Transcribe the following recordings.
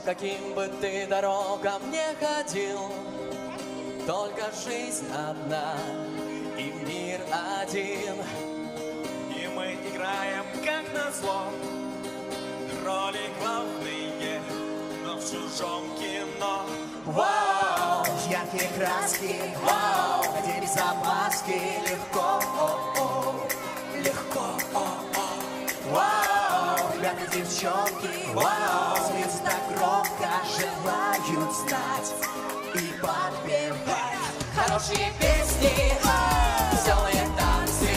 каким бы ты дорогам не ходил, только жизнь одна и мир один. И мы играем, как назло, роли главные, но в чужом кино. Вау! Яркие краски, вау! Где без опаски легко, легко, вау! Ребята, девчонки, вау! Смеются так громко, желают знать и подпевать Хорошие песни, веселые танцы,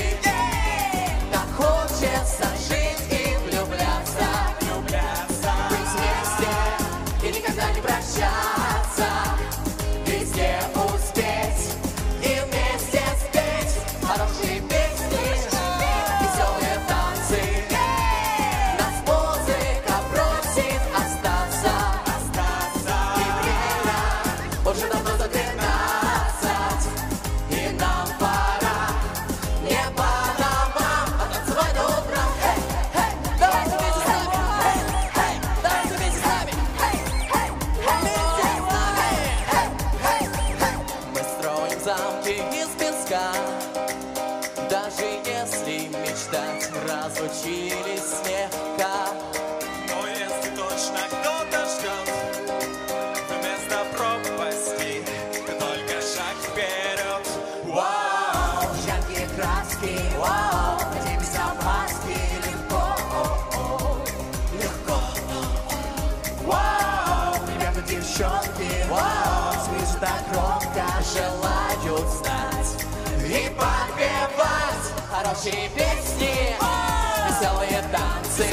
так хочется жить и влюбляться, быть вместе и никогда не прощаться, везде успеть и вместе спеть. Хорошие песни, веселые танцы, нас музыка просит остаться, и время уже давно за 12, и нам пора, не по домам, а танцевать до утра. Давайте вместе с нами, давайте вместе с нами, мы строим замки из песка, даже если мечтать разучились слегка. Но если точно кто-то ждет вместо пропасти, только шаг вперед. Вау! Яркие краски, вау! Где без опаски легко, легко, вау! Ребята, девчонки, вау! Смеются так громко, Желают знать и подпевать хорошие песни, веселые танцы.